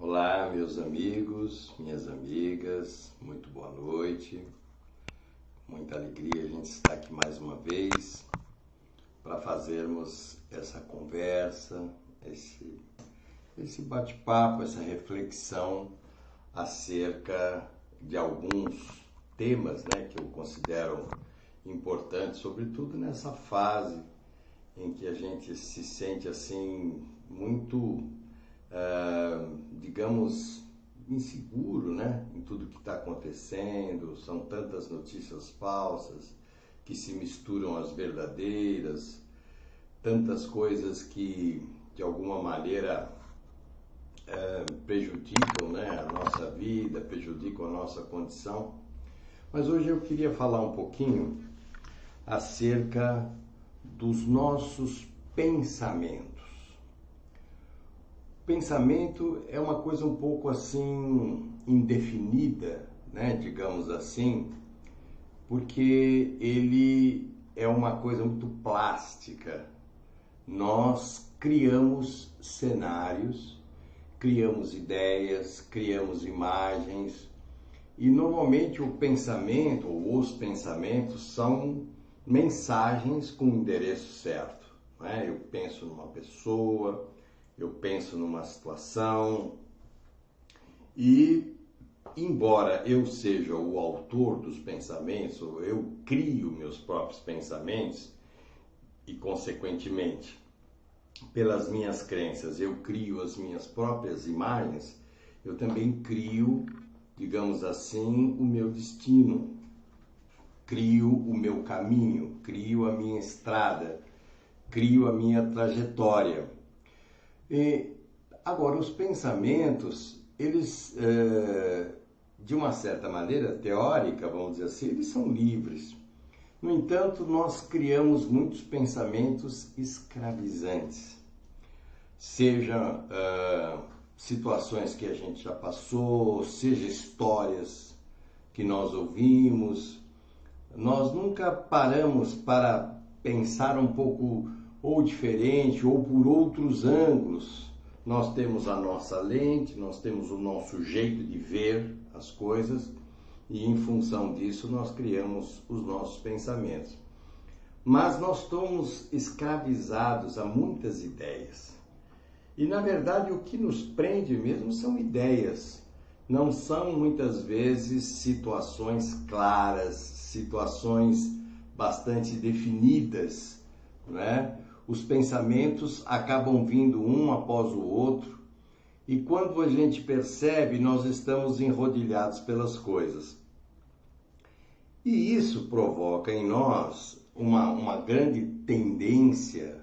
Olá, meus amigos, minhas amigas, muito boa noite. Muita alegria a gente estar aqui mais uma vez para fazermos essa conversa, esse bate-papo, essa reflexão acerca de alguns temas, que eu considero importantes, sobretudo nessa fase em que a gente se sente assim muito, digamos, inseguro, em tudo que está acontecendo. São tantas notícias falsas que se misturam às verdadeiras, tantas coisas que de alguma maneira prejudicam, a nossa vida, prejudicam a nossa condição. Mas hoje eu queria falar um pouquinho acerca dos nossos pensamentos. Pensamento é uma coisa um pouco assim indefinida, digamos assim, porque ele é uma coisa muito plástica. Nós criamos cenários, criamos ideias, criamos imagens, e normalmente o pensamento ou os pensamentos são mensagens com o endereço certo. Eu penso numa pessoa, eu penso numa situação, e embora eu seja o autor dos pensamentos, ou eu crio meus próprios pensamentos, e consequentemente, pelas minhas crenças, eu crio as minhas próprias imagens, eu também crio, digamos assim, o meu destino, crio o meu caminho, crio a minha estrada, crio a minha trajetória. E agora, os pensamentos, eles, de uma certa maneira teórica, vamos dizer assim, eles são livres. No entanto, nós criamos muitos pensamentos escravizantes, seja situações que a gente já passou, seja histórias que nós ouvimos. Nós nunca paramos para pensar um pouco ou diferente ou por outros ângulos. Nós temos a nossa lente, nós temos o nosso jeito de ver as coisas, e em função disso nós criamos os nossos pensamentos. Mas nós estamos escravizados a muitas ideias. E na verdade o que nos prende mesmo são ideias. Não são muitas vezes situações claras, situações bastante definidas, Os pensamentos acabam vindo um após o outro, e quando a gente percebe, nós estamos enrodilhados pelas coisas. E isso provoca em nós uma grande tendência,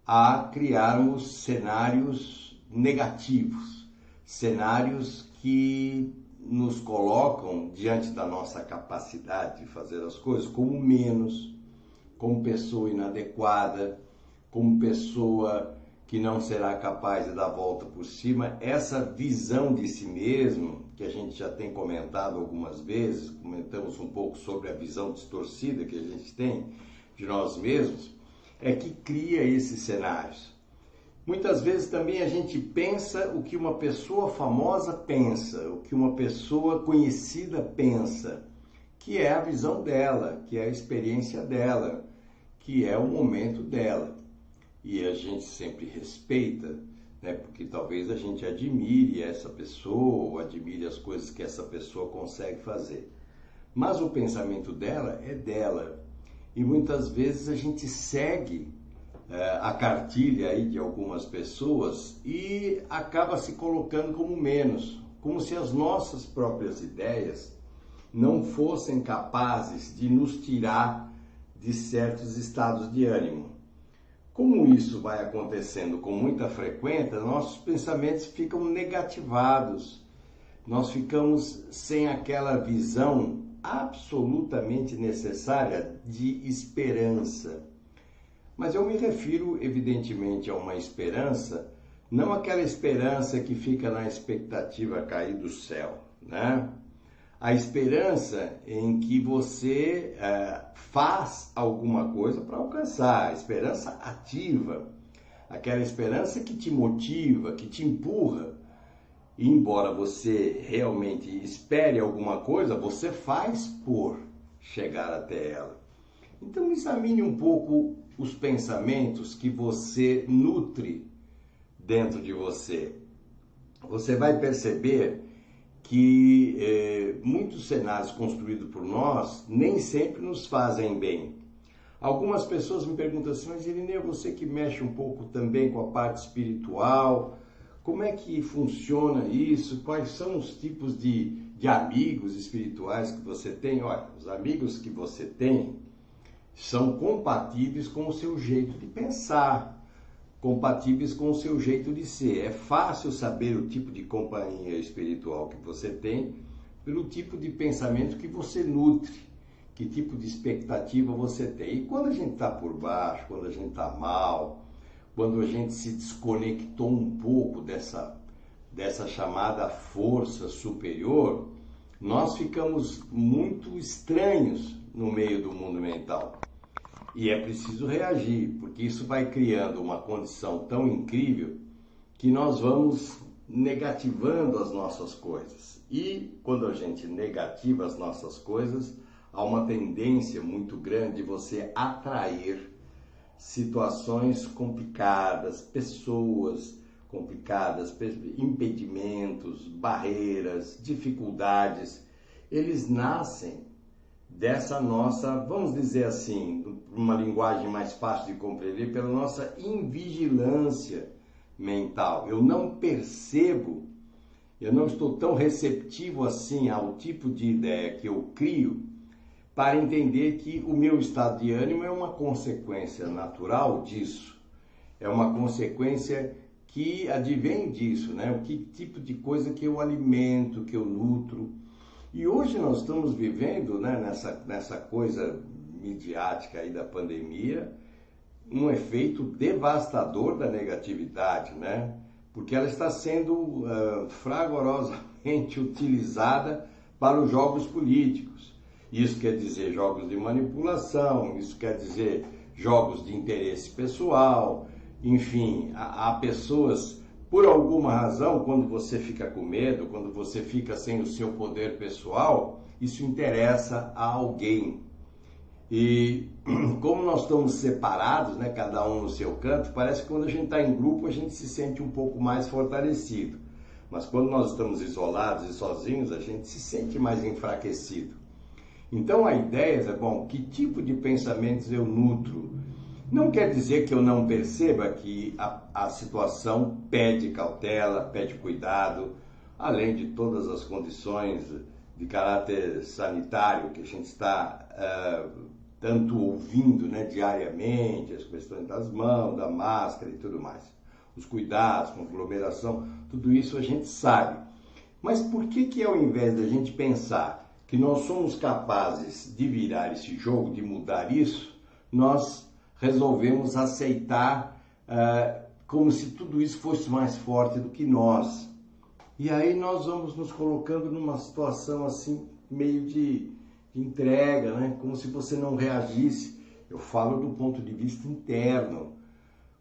a criarmos cenários negativos, cenários que nos colocam diante da nossa capacidade de fazer as coisas como menos, como pessoa inadequada, como pessoa que não será capaz de dar a volta por cima. Essa visão de si mesmo, que a gente já tem comentado algumas vezes, comentamos um pouco sobre a visão distorcida que a gente tem de nós mesmos, é que cria esses cenários. Muitas vezes também a gente pensa o que uma pessoa famosa pensa, o que uma pessoa conhecida pensa, que é a visão dela, que é a experiência dela, que é o momento dela. E a gente sempre respeita, porque talvez a gente admire essa pessoa, ou admire as coisas que essa pessoa consegue fazer. Mas o pensamento dela é dela. E muitas vezes a gente segue a cartilha aí de algumas pessoas e acaba se colocando como menos, como se as nossas próprias ideias não fossem capazes de nos tirar de certos estados de ânimo. Como isso vai acontecendo com muita frequência, nossos pensamentos ficam negativados, nós ficamos sem aquela visão absolutamente necessária de esperança. Mas eu me refiro, evidentemente, a uma esperança, não aquela esperança que fica na expectativa cair do céu, A esperança em que você faz alguma coisa para alcançar, a esperança ativa, aquela esperança que te motiva, que te empurra E embora você realmente espere alguma coisa, você faz por chegar até ela. Então examine um pouco os pensamentos que você nutre dentro de você. Você vai perceber que muitos cenários construídos por nós nem sempre nos fazem bem. Algumas pessoas me perguntam assim, mas Irineu, você que mexe um pouco também com a parte espiritual, como é que funciona isso? Quais são os tipos de amigos espirituais que você tem? Olha, os amigos que você tem são compatíveis com o seu jeito de pensar, compatíveis com o seu jeito de ser. É fácil saber o tipo de companhia espiritual que você tem pelo tipo de pensamento que você nutre, que tipo de expectativa você tem. E quando a gente está por baixo, quando a gente está mal, quando a gente se desconectou um pouco dessa chamada força superior, nós ficamos muito estranhos no meio do mundo mental. E é preciso reagir, porque isso vai criando uma condição tão incrível que nós vamos negativando as nossas coisas. E quando a gente negativa as nossas coisas, há uma tendência muito grande de você atrair situações complicadas, pessoas complicadas, impedimentos, barreiras, dificuldades. Eles nascem dessa nossa, vamos dizer assim, uma linguagem mais fácil de compreender, pela nossa invigilância mental. Eu não percebo, eu não estou tão receptivo assim ao tipo de ideia que eu crio para entender que o meu estado de ânimo é uma consequência natural disso. É uma consequência que advém disso, né? O que tipo de coisa que eu alimento, que eu nutro. E hoje nós estamos vivendo, né, nessa coisa midiática aí da pandemia, um efeito devastador da negatividade, né? Porque ela está sendo fragorosamente utilizada para os jogos políticos. Isso quer dizer jogos de manipulação, isso quer dizer jogos de interesse pessoal, enfim, há pessoas, por alguma razão, quando você fica com medo, quando você fica sem o seu poder pessoal, isso interessa a alguém. E como nós estamos separados, né, cada um no seu canto, parece que quando a gente está em grupo a gente se sente um pouco mais fortalecido. Mas quando nós estamos isolados e sozinhos, a gente se sente mais enfraquecido. Então a ideia é, bom, que tipo de pensamentos eu nutro? Não quer dizer que eu não perceba que a situação pede cautela, pede cuidado, além de todas as condições de caráter sanitário que a gente está tanto ouvindo, né, diariamente, as questões das mãos, da máscara e tudo mais. Os cuidados com aglomeração, tudo isso a gente sabe. Mas por que ao invés da gente pensar que nós somos capazes de virar esse jogo, de mudar isso, nós resolvemos aceitar como se tudo isso fosse mais forte do que nós. E aí nós vamos nos colocando numa situação assim, meio de entrega, né? Como se você não reagisse. Eu falo do ponto de vista interno.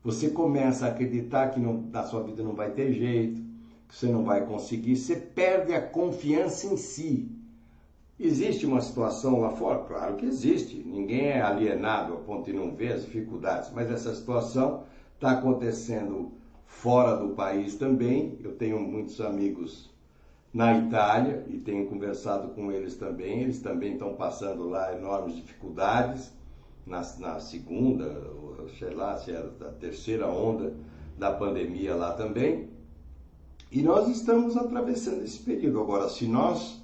Você começa a acreditar que na sua vida não vai ter jeito, que você não vai conseguir, você perde a confiança em si. Existe uma situação lá fora? Claro que existe. Ninguém é alienado a ponto de não ver as dificuldades, mas essa situação está acontecendo fora do país também. Eu tenho muitos amigos na Itália e tenho conversado com eles também estão passando lá enormes dificuldades na segunda, ou sei lá se é a terceira onda da pandemia lá também. E nós estamos atravessando esse período. Agora, se nós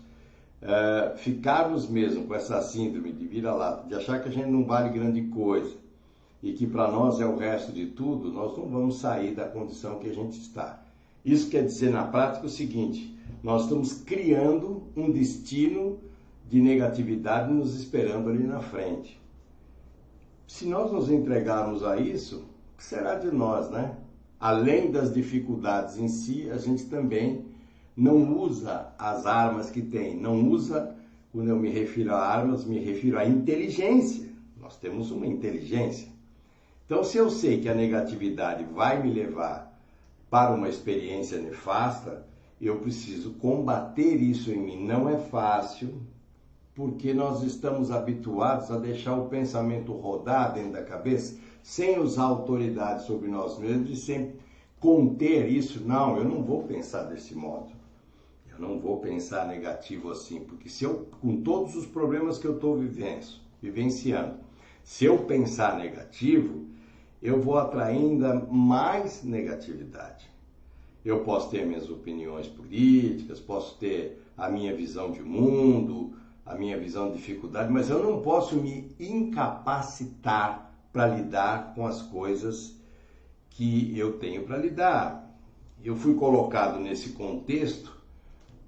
ficarmos mesmo com essa síndrome de vira-lata, de achar que a gente não vale grande coisa e que para nós é o resto de tudo, nós não vamos sair da condição que a gente está. Isso quer dizer na prática o seguinte: nós estamos criando um destino de negatividade nos esperando ali na frente. Se nós nos entregarmos a isso, o que será de nós, né? Além das dificuldades em si, a gente também não usa as armas que tem, não usa, quando eu me refiro a armas, me refiro à inteligência. Nós temos uma inteligência. Então, se eu sei que a negatividade vai me levar para uma experiência nefasta, eu preciso combater isso em mim. Não é fácil, porque nós estamos habituados a deixar o pensamento rodar dentro da cabeça, sem usar autoridade sobre nós mesmos e sem conter isso. Não, eu não vou pensar desse modo. Eu não vou pensar negativo assim, porque se eu, com todos os problemas que eu estou vivenciando, se eu pensar negativo, eu vou atrair ainda mais negatividade. Eu posso ter minhas opiniões políticas, posso ter a minha visão de mundo, a minha visão de dificuldade, mas eu não posso me incapacitar para lidar com as coisas que eu tenho para lidar. Eu fui colocado nesse contexto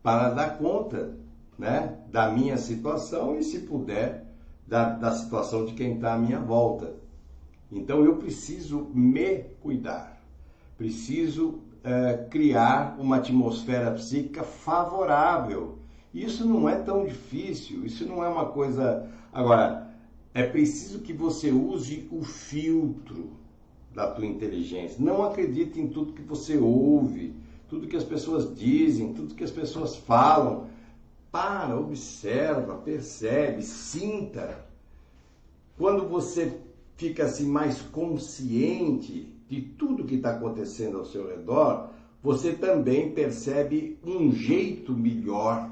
para dar conta, né, da minha situação e, se puder, da situação de quem está à minha volta. Então eu preciso me cuidar, preciso criar uma atmosfera psíquica favorável. Isso não é tão difícil, isso não é uma coisa... Agora, é preciso que você use o filtro da tua inteligência. Não acredite em tudo que você ouve, tudo que as pessoas dizem, tudo que as pessoas falam. Para, observa, percebe, sinta. Quando você fica assim mais consciente de tudo que está acontecendo ao seu redor, você também percebe um jeito melhor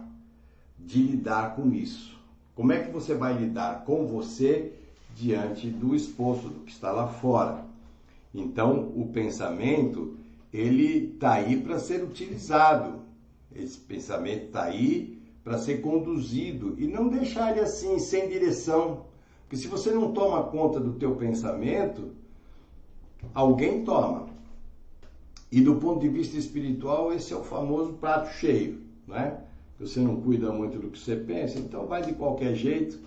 de lidar com isso. Como é que você vai lidar com você diante do exposto, do que está lá fora? Então, o pensamento, ele está aí para ser utilizado. Esse pensamento está aí para ser conduzido e não deixar ele assim, sem direção. Porque se você não toma conta do teu pensamento, alguém toma. E do ponto de vista espiritual, esse é o famoso prato cheio, né? Você não cuida muito do que você pensa, então vai de qualquer jeito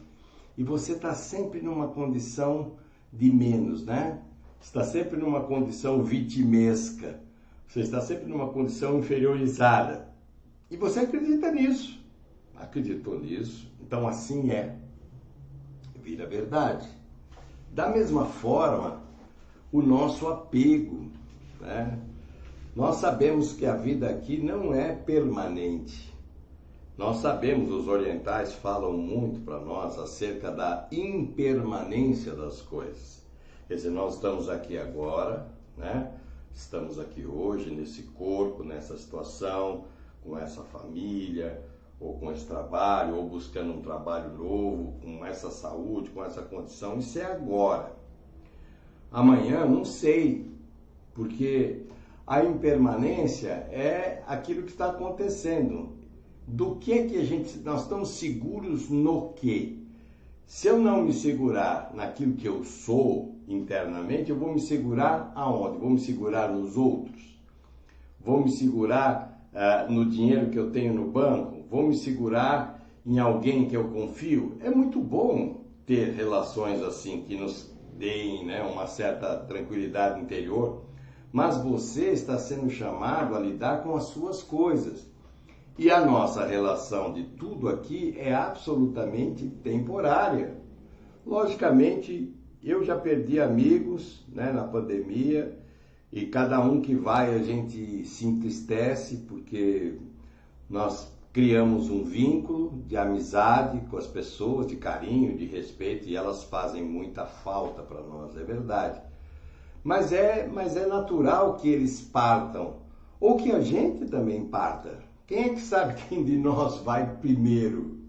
e você está sempre numa condição de menos, né? Está sempre numa condição vitimesca, você está sempre numa condição inferiorizada. E você acredita nisso, acreditou nisso, então assim é, vira verdade. Da mesma forma, o nosso apego, né? Nós sabemos que a vida aqui não é permanente. Nós sabemos, os orientais falam muito para nós acerca da impermanência das coisas. Quer dizer, nós estamos aqui agora, né? Estamos aqui hoje, nesse corpo, nessa situação, com essa família, ou com esse trabalho, ou buscando um trabalho novo, com essa saúde, com essa condição. Isso é agora. Amanhã, não sei, porque a impermanência é aquilo que está acontecendo. Do que nós estamos seguros no quê? Se eu não me segurar naquilo que eu sou internamente, eu vou me segurar aonde? Vou me segurar nos outros? Vou me segurar no dinheiro que eu tenho no banco? Vou me segurar em alguém que eu confio? É muito bom ter relações assim que nos deem, né, uma certa tranquilidade interior, mas você está sendo chamado a lidar com as suas coisas. E a nossa relação de tudo aqui é absolutamente temporária. Logicamente, eu já perdi amigos, né, na pandemia, e cada um que vai a gente se entristece porque nós criamos um vínculo de amizade com as pessoas, de carinho, de respeito, e elas fazem muita falta para nós, é verdade. Mas é natural que eles partam, ou que a gente também parta. Quem é que sabe quem de nós vai primeiro?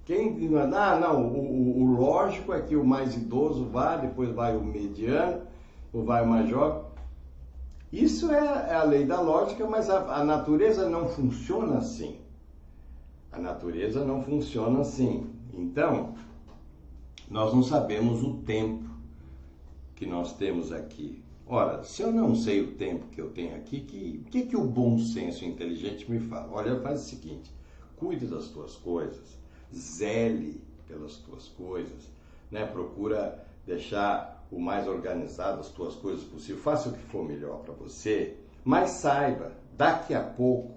Quem de nós... o lógico é que o mais idoso vá, depois vai o mediano, ou vai o mais jovem. Isso é a lei da lógica, mas a natureza não funciona assim. A natureza não funciona assim. Então, nós não sabemos o tempo que nós temos aqui. Ora, se eu não sei o tempo que eu tenho aqui, o que o bom senso inteligente me fala? Olha, faz o seguinte, cuide das tuas coisas, zele pelas tuas coisas, né? Procura deixar o mais organizado as tuas coisas possível, faça o que for melhor para você, mas saiba, daqui a pouco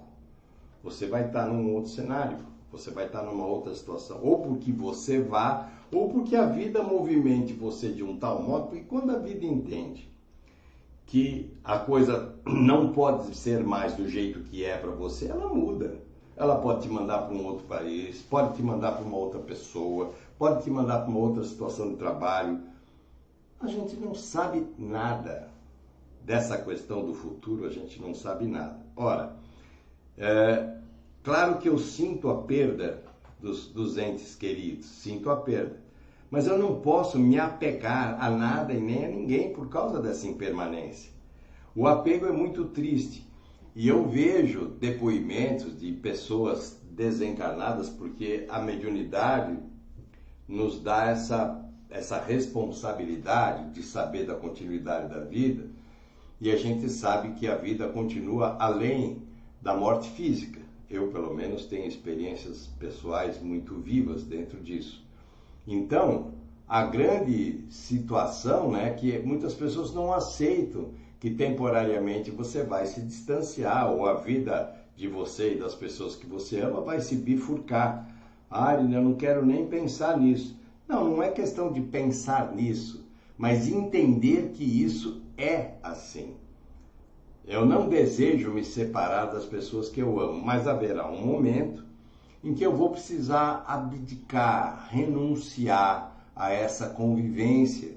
você vai estar num outro cenário, você vai estar numa outra situação, ou porque você vá, ou porque a vida movimente você de um tal modo, porque quando a vida entende que a coisa não pode ser mais do jeito que é para você, ela muda. Ela pode te mandar para um outro país, pode te mandar para uma outra pessoa, pode te mandar para uma outra situação de trabalho. A gente não sabe nada dessa questão do futuro, a gente não sabe nada. Ora, claro que eu sinto a perda dos entes queridos, sinto a perda. Mas eu não posso me apegar a nada e nem a ninguém por causa dessa impermanência. O apego é muito triste. E eu vejo depoimentos de pessoas desencarnadas, porque a mediunidade nos dá essa responsabilidade de saber da continuidade da vida, e a gente sabe que a vida continua além da morte física. Eu, pelo menos, tenho experiências pessoais muito vivas dentro disso. Então, a grande situação, né, que muitas pessoas não aceitam que temporariamente você vai se distanciar, ou a vida de você e das pessoas que você ama vai se bifurcar. Ah, eu não quero nem pensar nisso. Não, não é questão de pensar nisso, mas entender que isso é assim. Eu não desejo me separar das pessoas que eu amo, mas haverá um momento em que eu vou precisar abdicar, renunciar a essa convivência,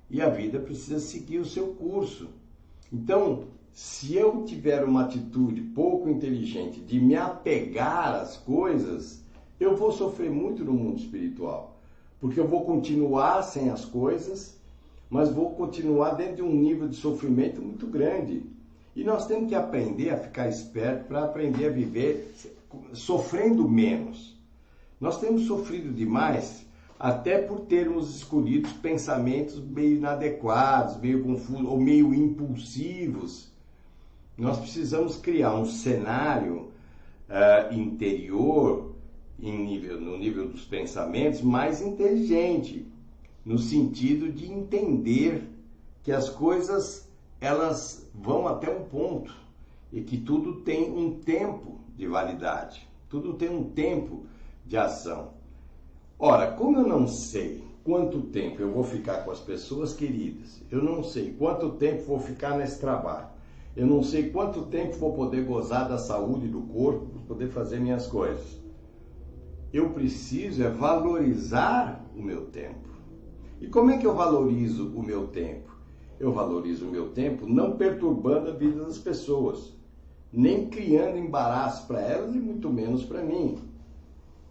e a vida precisa seguir o seu curso. Então, se eu tiver uma atitude pouco inteligente de me apegar às coisas, eu vou sofrer muito no mundo espiritual, porque eu vou continuar sem as coisas, mas vou continuar dentro de um nível de sofrimento muito grande. E nós temos que aprender a ficar esperto para aprender a viver sofrendo menos. Nós temos sofrido demais, até por termos escolhido pensamentos meio inadequados, meio confusos ou meio impulsivos. Nós precisamos criar um cenário interior, no nível dos pensamentos, mais inteligente, no sentido de entender que as coisas elas vão até um ponto e que tudo tem um tempo de validade, tudo tem um tempo de ação. Ora, como eu não sei quanto tempo eu vou ficar com as pessoas queridas, eu não sei quanto tempo vou ficar nesse trabalho, eu não sei quanto tempo vou poder gozar da saúde do corpo, poder fazer minhas coisas, eu preciso valorizar o meu tempo. E como é que eu valorizo o meu tempo? Eu valorizo o meu tempo não perturbando a vida das pessoas, nem criando embaraço para elas e muito menos para mim.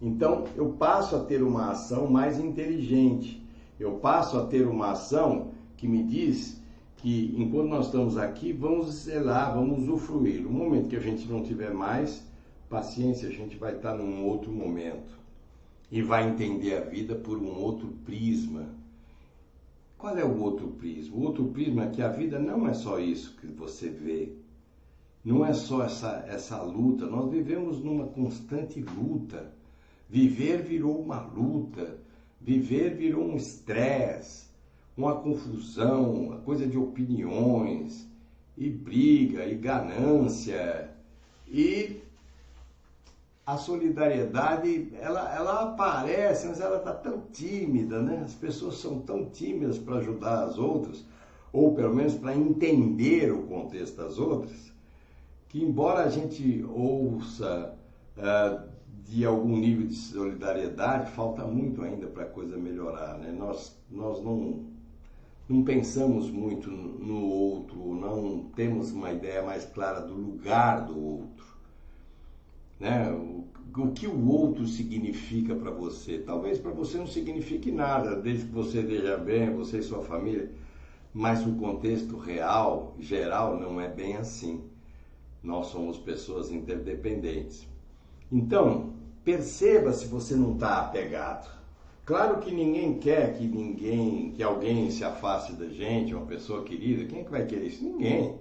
Então, eu passo a ter uma ação mais inteligente. Eu passo a ter uma ação que me diz que, enquanto nós estamos aqui, vamos zelar, vamos usufruir. No momento que a gente não tiver mais paciência, a gente vai estar num outro momento e vai entender a vida por um outro prisma. Qual é o outro prisma? O outro prisma é que a vida não é só isso que você vê. Não é só essa luta. Nós vivemos numa constante luta. Viver virou uma luta. Viver virou um estresse, uma confusão, uma coisa de opiniões, e briga, e ganância. E a solidariedade, ela aparece, mas ela está tão tímida, né? As pessoas são tão tímidas para ajudar as outras, ou pelo menos para entender o contexto das outras, que embora a gente ouça de algum nível de solidariedade, falta muito ainda para a coisa melhorar, né? Nós não pensamos muito no outro, não temos uma ideia mais clara do lugar do outro. Né? O que o outro significa para você? Talvez para você não signifique nada, desde que você esteja bem, você e sua família, mas o contexto real, geral, não é bem assim. Nós somos pessoas interdependentes. Então, perceba se você não está apegado. Claro que ninguém quer que alguém se afaste da gente, uma pessoa querida. Quem é que vai querer isso? Ninguém.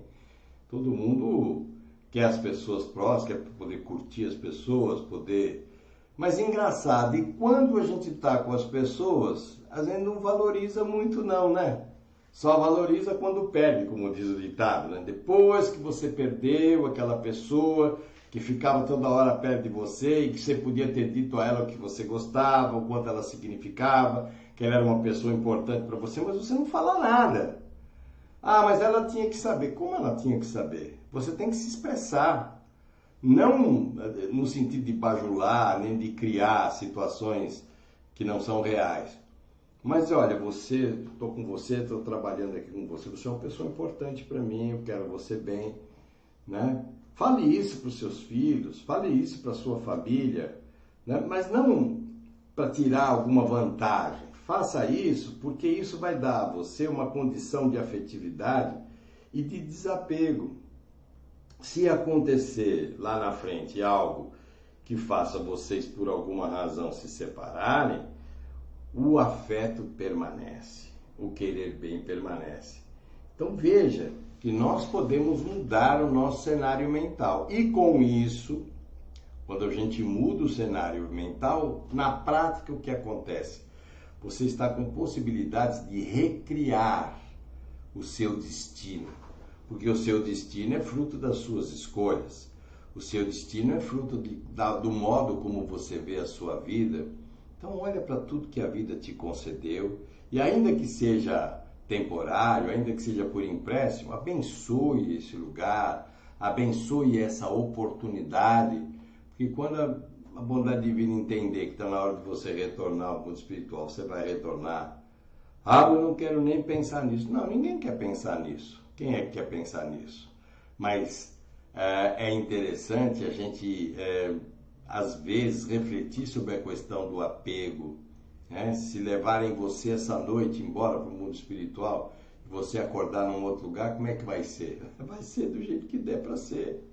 Todo mundo quer as pessoas próximas, quer poder curtir as pessoas, poder... Mas engraçado, e quando a gente está com as pessoas, a gente não valoriza muito não, né? Só valoriza quando perde, como diz o ditado, né? Depois que você perdeu aquela pessoa que ficava toda hora perto de você e que você podia ter dito a ela o que você gostava, o quanto ela significava, que ela era uma pessoa importante para você, mas você não fala nada. Ah, mas ela tinha que saber. Como ela tinha que saber? Você tem que se expressar. Não no sentido de bajular, nem de criar situações que não são reais. Mas olha, estou com você, estou trabalhando aqui com você, você é uma pessoa importante para mim, eu quero você bem, né? Fale isso para os seus filhos, fale isso para a sua família, né? Mas não para tirar alguma vantagem. Faça isso porque isso vai dar a você uma condição de afetividade e de desapego. Se acontecer lá na frente algo que faça vocês por alguma razão se separarem, o afeto permanece, o querer bem permanece. Então veja que nós podemos mudar o nosso cenário mental. E com isso, quando a gente muda o cenário mental, na prática o que acontece? Você está com possibilidades de recriar o seu destino. Porque o seu destino é fruto das suas escolhas. O seu destino é fruto do modo como você vê a sua vida. Então olha para tudo que a vida te concedeu e ainda que seja temporário, ainda que seja por empréstimo, abençoe esse lugar, abençoe essa oportunidade, porque quando a bondade divina entender que está na hora de você retornar ao mundo espiritual, você vai retornar. Ah, eu não quero nem pensar nisso. Não, ninguém quer pensar nisso. Quem é que quer pensar nisso? Mas é interessante a gente... às vezes, refletir sobre a questão do apego, né? Se levarem você essa noite embora para o mundo espiritual, e você acordar num outro lugar, como é que vai ser? Vai ser do jeito que der para ser.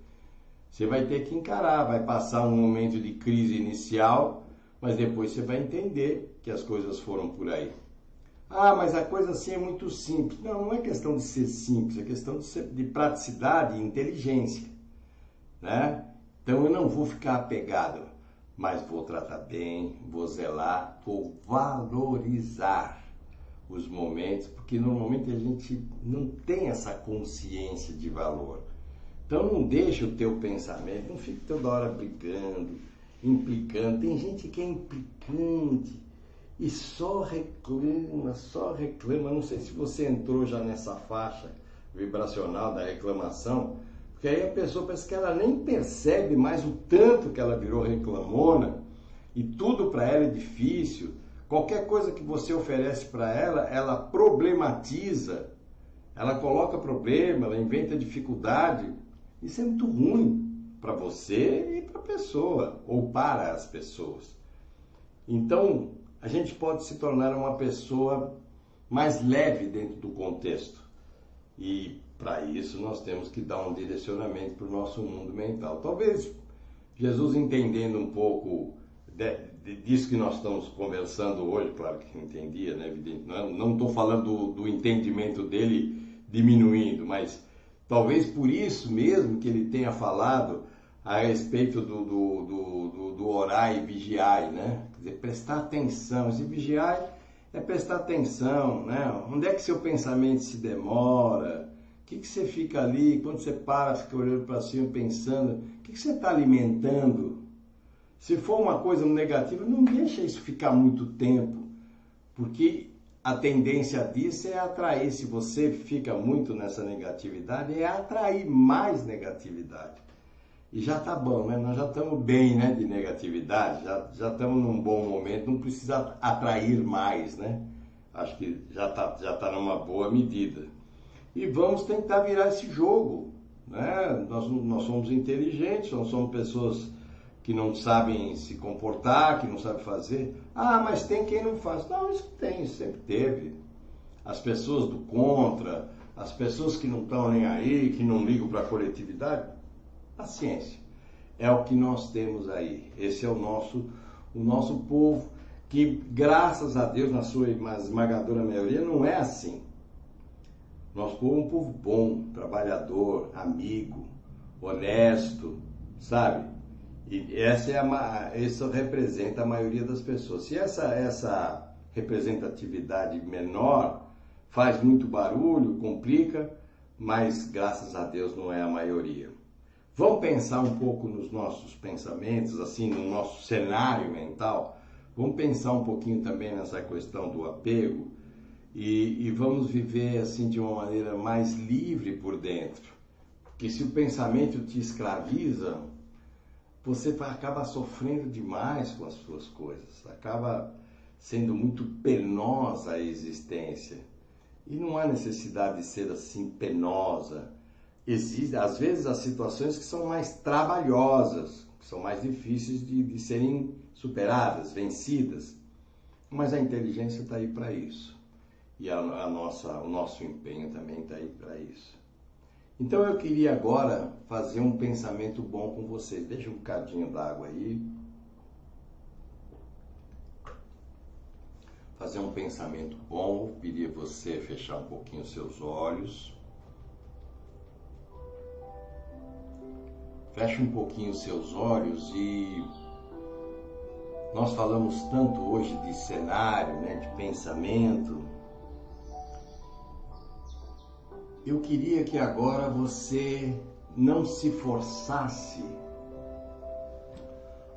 Você vai ter que encarar, vai passar um momento de crise inicial, mas depois você vai entender que as coisas foram por aí. Ah, mas a coisa assim é muito simples. Não, não é questão de ser simples, é questão de praticidade e inteligência, né? Então eu não vou ficar apegado, mas vou tratar bem, vou zelar, vou valorizar os momentos, porque normalmente a gente não tem essa consciência de valor. Então não deixa o teu pensamento, não fique toda hora brigando, implicando. Tem gente que é implicante e só reclama, só reclama. Não sei se você entrou já nessa faixa vibracional da reclamação, porque aí a pessoa parece que ela nem percebe mais o tanto que ela virou reclamona e tudo para ela é difícil. Qualquer coisa que você oferece para ela, ela problematiza, ela coloca problema, ela inventa dificuldade. Isso é muito ruim para você e para a pessoa, ou para as pessoas. Então, a gente pode se tornar uma pessoa mais leve dentro do contexto. E para isso nós temos que dar um direcionamento para o nosso mundo mental. Talvez Jesus, entendendo um pouco disso que nós estamos conversando hoje, claro que entendia, né? Não estou falando do entendimento dele diminuindo, mas talvez por isso mesmo que ele tenha falado a respeito do orar e vigiar, né? Quer dizer, prestar atenção. Esse vigiar é prestar atenção, né? Onde é que seu pensamento se demora? O que você fica ali, quando você para, fica olhando para cima, pensando, o que você está alimentando? Se for uma coisa negativa, não deixa isso ficar muito tempo, porque a tendência disso é atrair, se você fica muito nessa negatividade, é atrair mais negatividade. E já tá bom, né? Nós já estamos bem, né, de negatividade, já estamos num bom momento, não precisa atrair mais, né? Acho que já tá numa boa medida. E vamos tentar virar esse jogo, né? Nós somos inteligentes, nós somos pessoas que não sabem se comportar, que não sabem fazer. Ah, mas tem quem não faz. Não, isso tem, sempre teve. As pessoas do contra, as pessoas que não estão nem aí, que não ligam para a coletividade. Paciência. É o que nós temos aí. Esse é o nosso povo, que graças a Deus, na sua esmagadora maioria, não é assim. Nosso povo é um povo bom, trabalhador, amigo, honesto, sabe? E isso representa a maioria das pessoas. Se essa representatividade menor faz muito barulho, complica, mas graças a Deus não é a maioria. Vamos pensar um pouco nos nossos pensamentos, assim, no nosso cenário mental. Vamos pensar um pouquinho também nessa questão do apego e vamos viver assim de uma maneira mais livre por dentro. Porque se o pensamento te escraviza, você acaba sofrendo demais com as suas coisas, acaba sendo muito penosa a existência. E não há necessidade de ser assim penosa. Existem, às vezes, as situações que são mais trabalhosas, que são mais difíceis de serem superadas, vencidas. Mas a inteligência está aí para isso. E o nosso empenho também está aí para isso. Então eu queria agora fazer um pensamento bom com vocês. Deixa um bocadinho d'água aí. Fazer um pensamento bom. Queria você fechar um pouquinho os seus olhos. Feche um pouquinho os seus olhos e nós falamos tanto hoje de cenário, né, de pensamento. Eu queria que agora você não se forçasse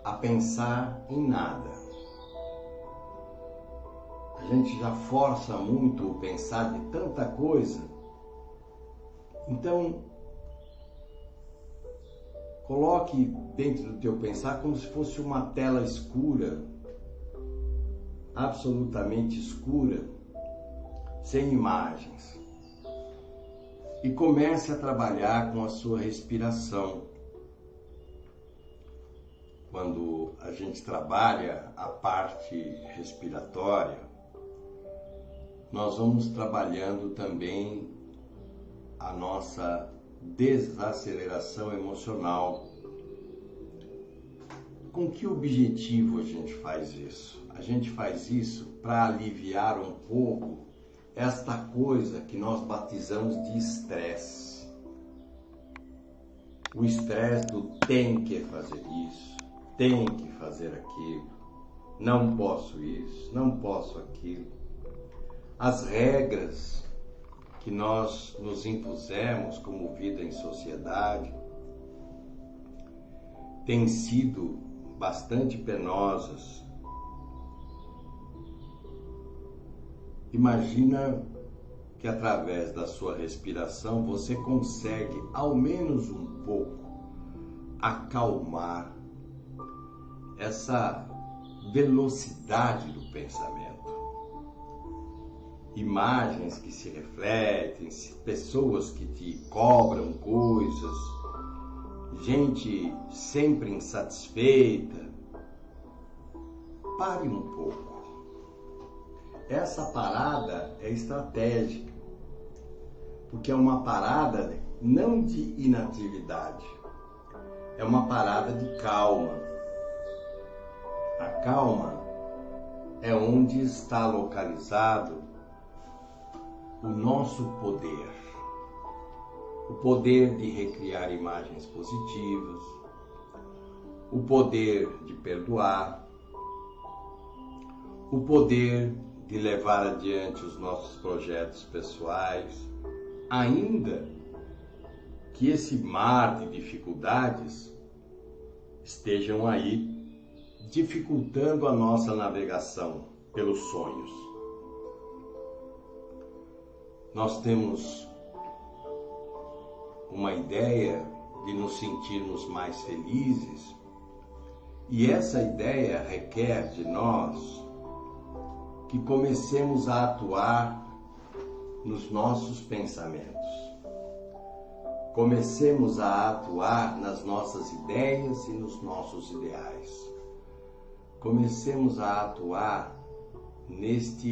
a pensar em nada. A gente já força muito o pensar de tanta coisa. Então, coloque dentro do teu pensar como se fosse uma tela escura, absolutamente escura, sem imagens. E comece a trabalhar com a sua respiração. Quando a gente trabalha a parte respiratória, nós vamos trabalhando também a nossa desaceleração emocional. Com que objetivo a gente faz isso? A gente faz isso para aliviar um pouco esta coisa que nós batizamos de estresse. O estresse do tem que fazer isso, tem que fazer aquilo, não posso isso, não posso aquilo. As regras que nós nos impusemos como vida em sociedade têm sido bastante penosas. Imagina que através da sua respiração você consegue ao menos um pouco acalmar essa velocidade do pensamento. Imagens que se refletem, pessoas que te cobram coisas, gente sempre insatisfeita. Pare um pouco. Essa parada é estratégica, porque é uma parada não de inatividade, é uma parada de calma. A calma é onde está localizado o nosso poder. O poder de recriar imagens positivas, o poder de perdoar, o poder de levar adiante os nossos projetos pessoais, ainda que esse mar de dificuldades estejam aí dificultando a nossa navegação pelos sonhos. Nós temos uma ideia de nos sentirmos mais felizes e essa ideia requer de nós que comecemos a atuar nos nossos pensamentos. Comecemos a atuar nas nossas ideias e nos nossos ideais. Comecemos a atuar neste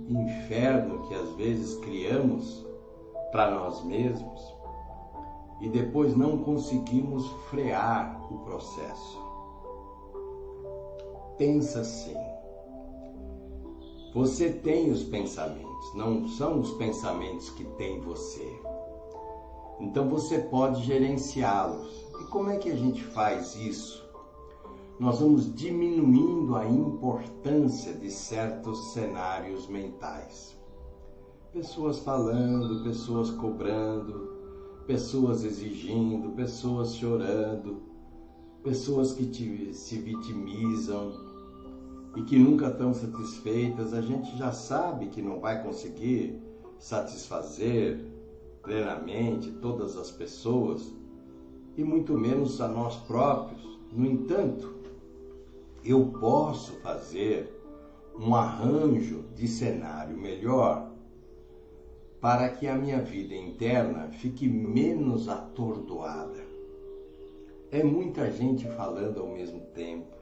inferno que às vezes criamos para nós mesmos e depois não conseguimos frear o processo. Pensa assim. Você tem os pensamentos, não são os pensamentos que tem você. Então você pode gerenciá-los. E como é que a gente faz isso? Nós vamos diminuindo a importância de certos cenários mentais. Pessoas falando, pessoas cobrando, pessoas exigindo, pessoas chorando, pessoas que se vitimizam. e que nunca estão satisfeitas. A gente já sabe que não vai conseguir satisfazer plenamente todas as pessoas e muito menos a nós próprios. No entanto, eu posso fazer um arranjo de cenário melhor para que a minha vida interna fique menos atordoada. É muita gente falando ao mesmo tempo,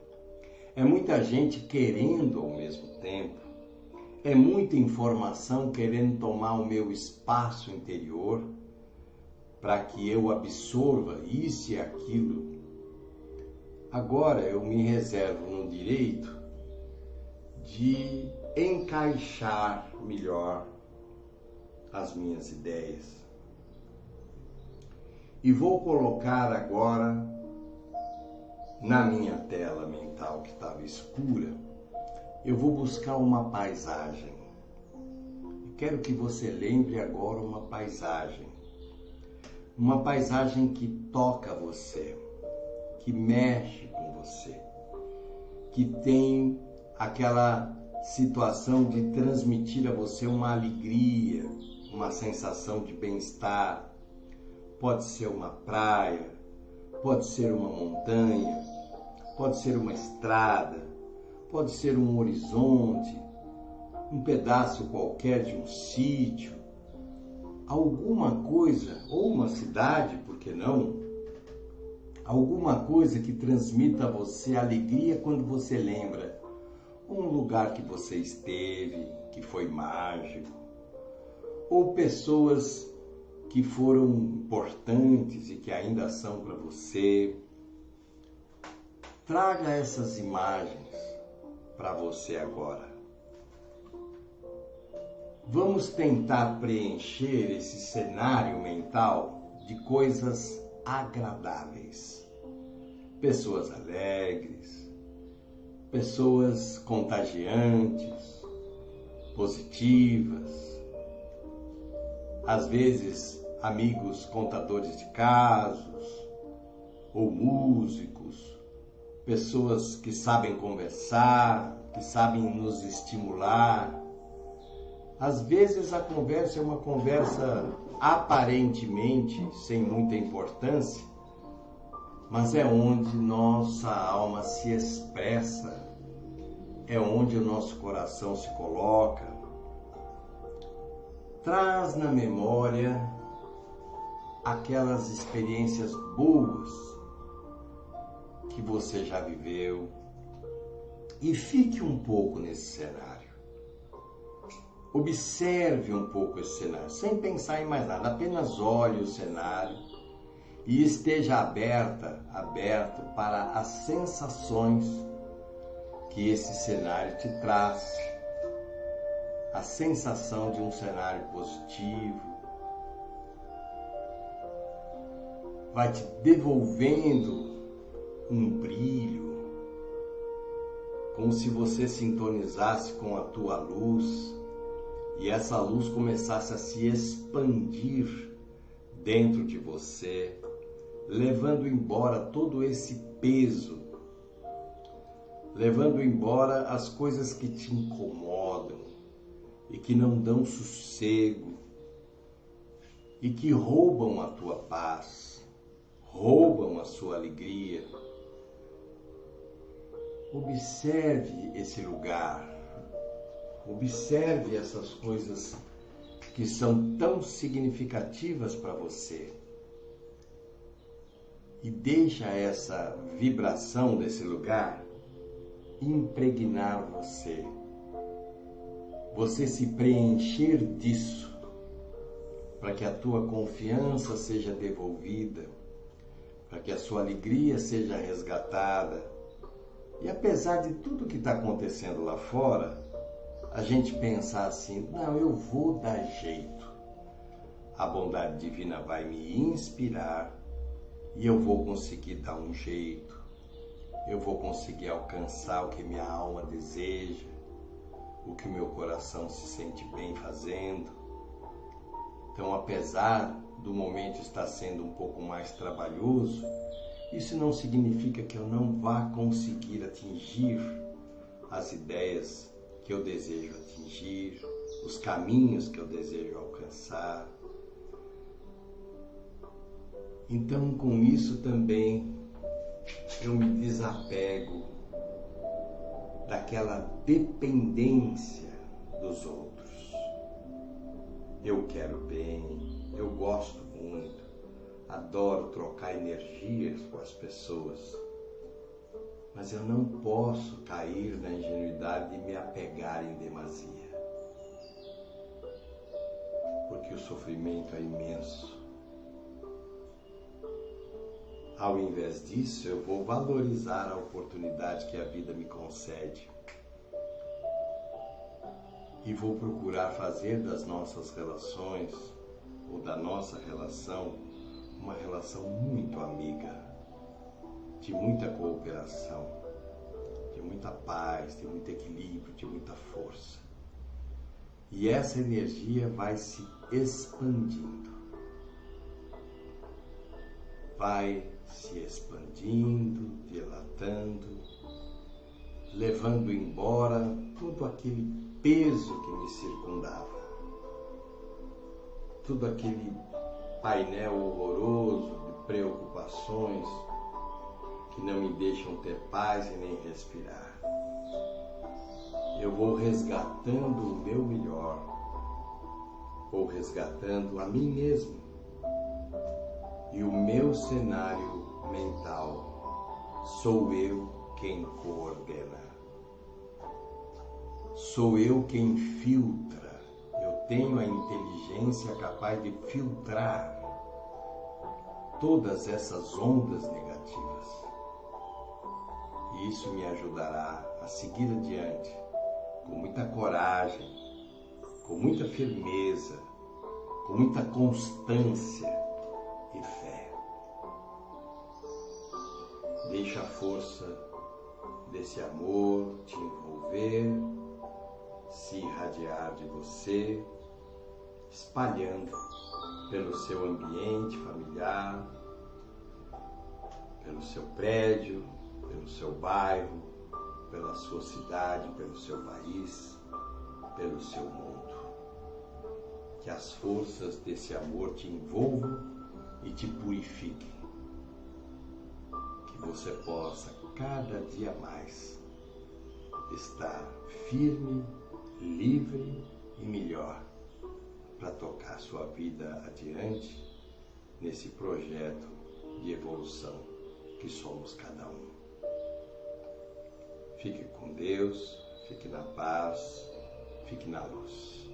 é muita gente querendo ao mesmo tempo, é muita informação querendo tomar o meu espaço interior para que eu absorva isso e aquilo. Agora eu me reservo no direito de encaixar melhor as minhas ideias. E vou colocar agora na minha tela mental que estava escura, eu vou buscar uma paisagem. Eu quero que você lembre agora uma paisagem que toca você, que mexe com você, que tem aquela situação de transmitir a você uma alegria, uma sensação de bem-estar. Pode ser uma praia, pode ser uma montanha, pode ser uma estrada, pode ser um horizonte, um pedaço qualquer de um sítio, alguma coisa, ou uma cidade, por que não? Alguma coisa que transmita a você alegria quando você lembra um lugar que você esteve, que foi mágico, ou pessoas que foram importantes e que ainda são para você. Traga essas imagens para você agora. Vamos tentar preencher esse cenário mental de coisas agradáveis. Pessoas alegres, pessoas contagiantes, positivas, às vezes amigos contadores de casos, ou músicos, pessoas que sabem conversar, que sabem nos estimular. Às vezes a conversa é uma conversa aparentemente sem muita importância, mas é onde nossa alma se expressa, é onde o nosso coração se coloca. Traz na memória aquelas experiências boas que você já viveu e fique um pouco nesse cenário. Observe um pouco esse cenário, sem pensar em mais nada, apenas olhe o cenário e esteja aberto para as sensações que esse cenário te traz. A sensação de um cenário positivo vai te devolvendo um brilho, como se você sintonizasse com a tua luz e essa luz começasse a se expandir dentro de você, levando embora todo esse peso, levando embora as coisas que te incomodam e que não dão sossego e que roubam a tua paz, roubam a sua alegria. Observe esse lugar, observe essas coisas que são tão significativas para você e deixa essa vibração desse lugar impregnar você. Você se preencher disso, para que a tua confiança seja devolvida, para que a sua alegria seja resgatada. E apesar de tudo que está acontecendo lá fora, a gente pensar assim, não, eu vou dar jeito. A bondade divina vai me inspirar e eu vou conseguir dar um jeito. Eu vou conseguir alcançar o que minha alma deseja, o que o meu coração se sente bem fazendo. Então, apesar do momento estar sendo um pouco mais trabalhoso, isso não significa que eu não vá conseguir atingir as ideias que eu desejo atingir, os caminhos que eu desejo alcançar. Então, com isso também, eu me desapego daquela dependência dos outros. Eu quero bem, eu gosto muito, adoro trocar energias com as pessoas, mas eu não posso cair na ingenuidade de me apegar em demasia, porque o sofrimento é imenso. Ao invés disso, eu vou valorizar a oportunidade que a vida me concede e vou procurar fazer das nossas relações, ou da nossa relação, uma relação muito amiga, de muita cooperação, de muita paz, de muito equilíbrio, de muita força. E essa energia vai se expandindo, vai se expandindo, dilatando, levando embora todo aquele peso que me circundava, todo aquele painel horroroso de preocupações que não me deixam ter paz e nem respirar. Eu vou resgatando o meu melhor, vou resgatando a mim mesmo e o meu cenário mental. Sou eu quem coordena, sou eu quem filtra. Eu tenho a inteligência capaz de filtrar todas essas ondas negativas. E isso me ajudará a seguir adiante com muita coragem, com muita firmeza, com muita constância e fé. Deixa a força desse amor te envolver, se irradiar de você, espalhando pelo seu ambiente familiar, pelo seu prédio, pelo seu bairro, pela sua cidade, pelo seu país, pelo seu mundo. Que as forças desse amor te envolvam e te purifiquem. Que você possa cada dia mais estar firme, livre e melhor para tocar sua vida adiante nesse projeto de evolução que somos cada um. Fique com Deus, fique na paz, fique na luz.